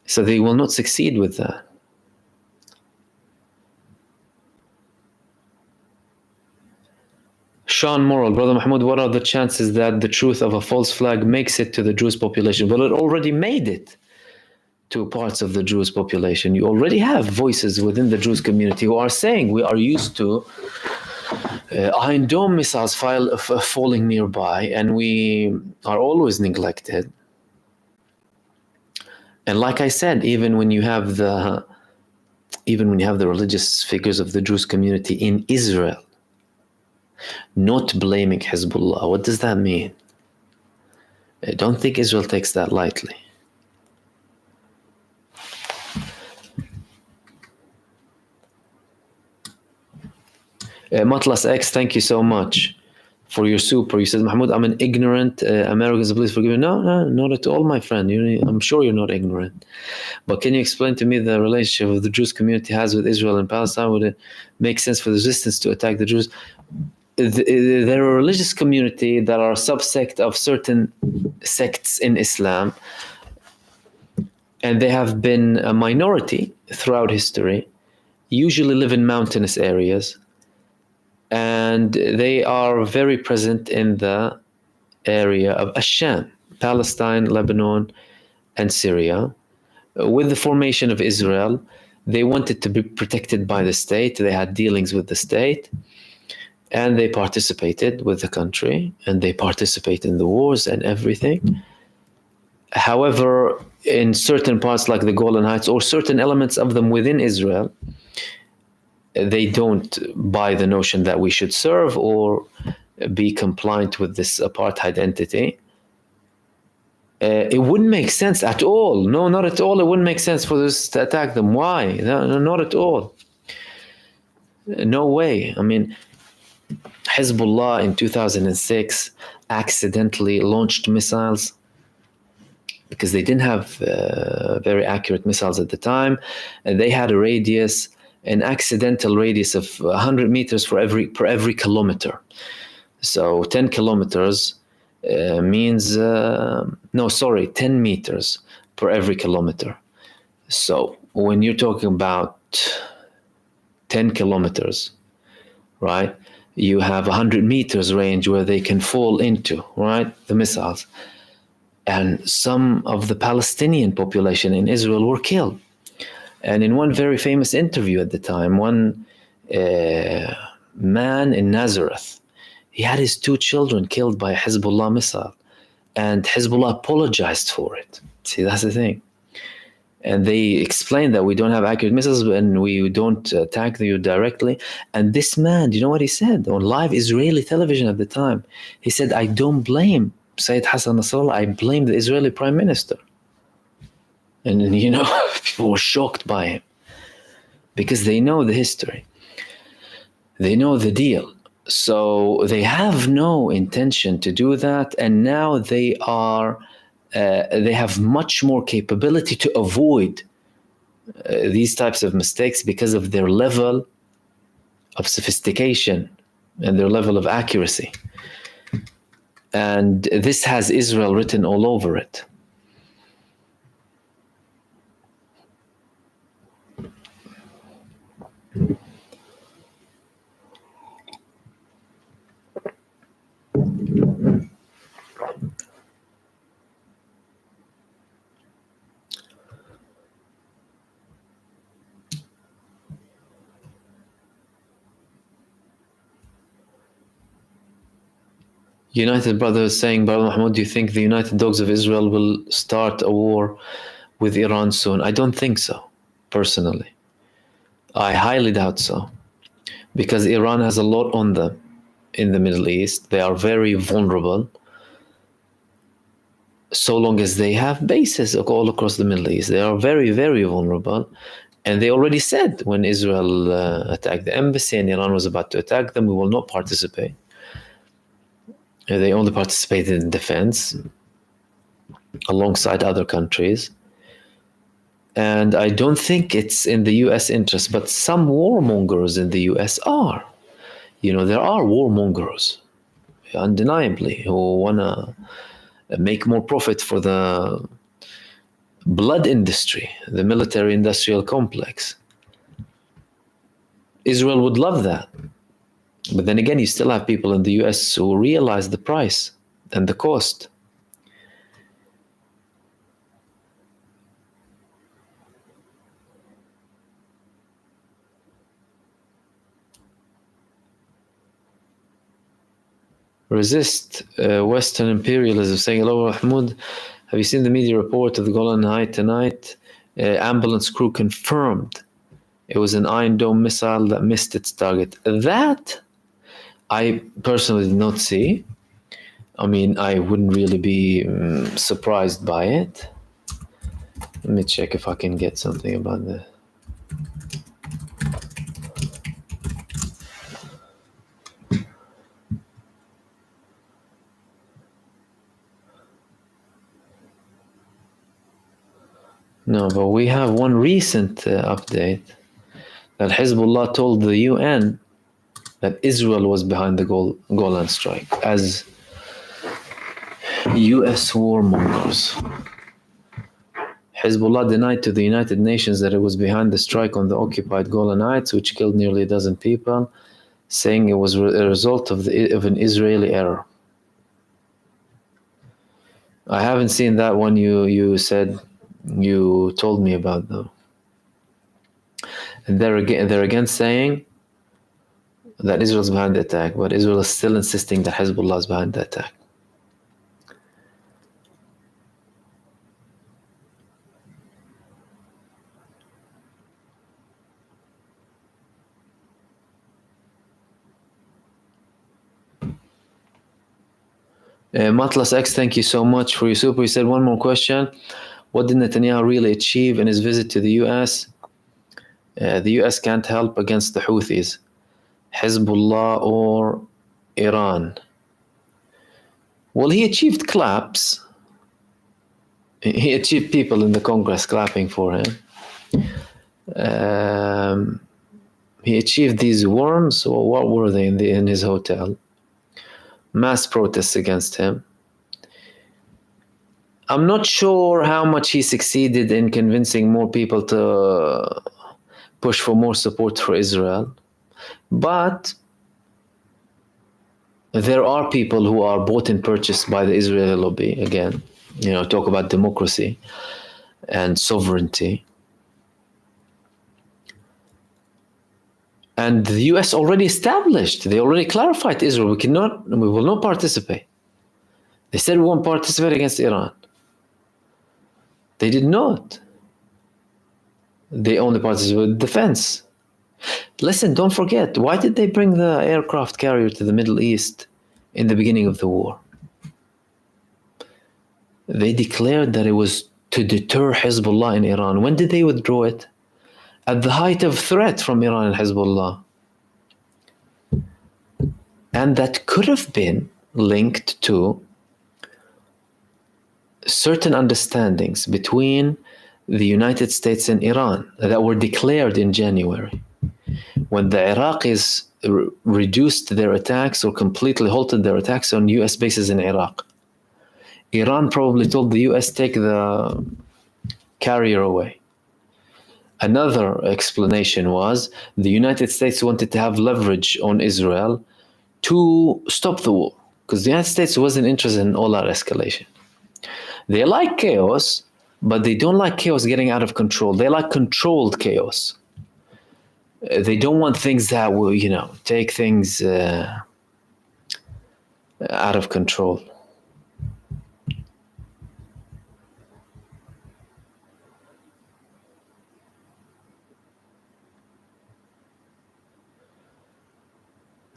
So they will not succeed with that. Sean Morrill, Brother Mahmoud, what are the chances that the truth of a false flag makes it to the Druze population? Well, it already made it to parts of the Druze population. You already have voices within the Druze community who are saying we are used to Iron Dome missiles falling nearby, and we are always neglected. And like I said, even when you have the religious figures of the Druze community in Israel not blaming Hezbollah, what does that mean? I don't think Israel takes that lightly. Matlas X, thank you so much for your super. You said, Mahmoud, I'm an ignorant Americans, please forgive me. No, not at all, my friend. I'm sure you're not ignorant. But can you explain to me the relationship the Druze community has with Israel and Palestine? Would it make sense for the resistance to attack the Druze? They're a religious community that are a subsect of certain sects in Islam, and they have been a minority throughout history, usually live in mountainous areas, and they are very present in the area of Asham, Palestine, Lebanon, and Syria. With the formation of Israel, they wanted to be protected by the state. They had dealings with the state, and they participated with the country, and they participate in the wars and everything. However, in certain parts like the Golan Heights or certain elements of them within Israel, they don't buy the notion that we should serve or be compliant with this apartheid entity. It wouldn't make sense at all. No, not at all. It wouldn't make sense for this to attack them. Why? No, not at all. No way. I mean, Hezbollah in 2006 accidentally launched missiles because they didn't have very accurate missiles at the time. And they had a radius, an accidental radius of 100 meters per every kilometer. So 10 kilometers means 10 meters per every kilometer. So when you're talking about 10 kilometers, right, you have 100 meters range where they can fall into, right, the missiles. And some of the Palestinian population in Israel were killed. And in one very famous interview at the time, one man in Nazareth, he had his 2 children killed by a Hezbollah missile. And Hezbollah apologized for it. See, that's the thing. And they explained that we don't have accurate missiles and we don't attack you directly. And this man, do you know what he said on live Israeli television at the time? He said, I don't blame Sayyid Hassan Nasrallah, I blame the Israeli prime minister. And people were shocked by him because they know the history. They know the deal. So they have no intention to do that. And now they have much more capability to avoid these types of mistakes because of their level of sophistication and their level of accuracy. And this has Israel written all over it. United Brothers saying, Brother Mahmoud, do you think the United Dogs of Israel will start a war with Iran soon? I don't think so, personally. I highly doubt so, because Iran has a lot on them in the Middle East. They are very vulnerable, so long as they have bases all across the Middle East. They are very, very vulnerable. And they already said when Israel attacked the embassy and Iran was about to attack them, we will not participate. They only participated in defense alongside other countries. And I don't think it's in the US interest, but some warmongers in the US are. There are warmongers, undeniably, who want to make more profit for the blood industry, the military-industrial complex. Israel would love that. But then again, you still have people in the US who realize the price and the cost. Resist Western imperialism, saying, hello, Mahmoud, Have you seen the media report of the Golan Heights tonight? Ambulance crew confirmed it was an Iron Dome missile that missed its target. That I personally did not see. I mean, I wouldn't really be surprised by it. Let me check if I can get something about this. No, but we have one recent update that Hezbollah told the UN that Israel was behind the Golan strike as US warmongers. Hezbollah denied to the United Nations that it was behind the strike on the occupied Golan Heights, which killed nearly a dozen people, saying it was a result of an Israeli error. I haven't seen that one you said you told me about, though. And they're again saying that Israel's behind the attack, but Israel is still insisting that Hezbollah is behind the attack. Matlas X, thank you so much for your super. He said, one more question. What did Netanyahu really achieve in his visit to the US? The US can't help against the Houthis, Hezbollah or Iran. Well, he achieved claps. He achieved people in the Congress clapping for him. He achieved these worms, or what were they in his hotel? Mass protests against him. I'm not sure how much he succeeded in convincing more people to push for more support for Israel, but there are people who are bought and purchased by the Israeli lobby. Again, talk about democracy and sovereignty. And the US already established, they already clarified to Israel, we will not participate. They said we won't participate against Iran. They did not. They only participated with defense. Listen, don't forget, why did they bring the aircraft carrier to the Middle East in the beginning of the war? They declared that it was to deter Hezbollah in Iran. When did they withdraw it? At the height of threat from Iran and Hezbollah. And that could have been linked to certain understandings between the United States and Iran that were declared in January, when the Iraqis reduced their attacks or completely halted their attacks on US bases in Iraq. Iran probably told the US, take the carrier away. Another explanation was the United States wanted to have leverage on Israel to stop the war, because the United States wasn't interested in all-out escalation. They like chaos, but they don't like chaos getting out of control. They like controlled chaos. They don't want things that will, take things out of control.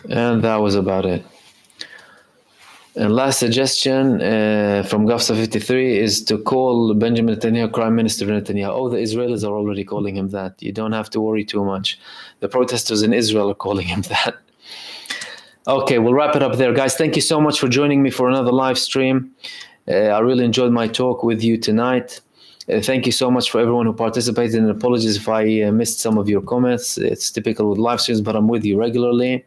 And that was about it. And last suggestion from Gafsa 53 is to call Benjamin Netanyahu Prime Minister Netanyahu. Oh, the Israelis are already calling him that. You don't have to worry too much. The protesters in Israel are calling him that. Okay, we'll wrap it up there. Guys, thank you so much for joining me for another live stream. I really enjoyed my talk with you tonight. Thank you so much for everyone who participated, and apologies if I missed some of your comments. It's typical with live streams, but I'm with you regularly.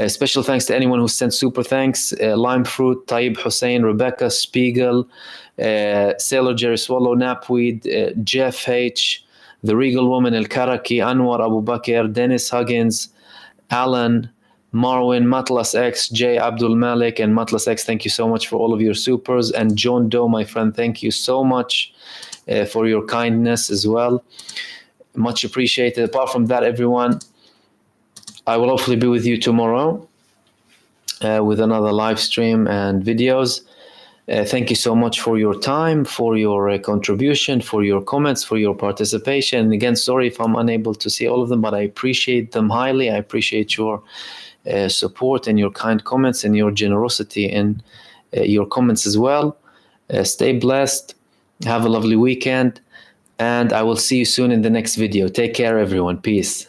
Special thanks to anyone who sent super thanks. Lime Fruit, Taib Hussein, Rebecca, Spiegel, Sailor Jerry Swallow, Napweed, Jeff H, The Regal Woman, El Karaki, Anwar Abu Bakr, Dennis Huggins, Alan, Marwin, Matlas X, J. Abdul Malik, and Matlas X, thank you so much for all of your supers. And John Doe, my friend, thank you so much for your kindness as well. Much appreciated. Apart from that, everyone, I will hopefully be with you tomorrow with another live stream and videos. Thank you so much for your time, for your contribution, for your comments, for your participation. And again, sorry if I'm unable to see all of them, but I appreciate them highly. I appreciate your support and your kind comments and your generosity in your comments as well. Stay blessed. Have a lovely weekend. And I will see you soon in the next video. Take care, everyone. Peace.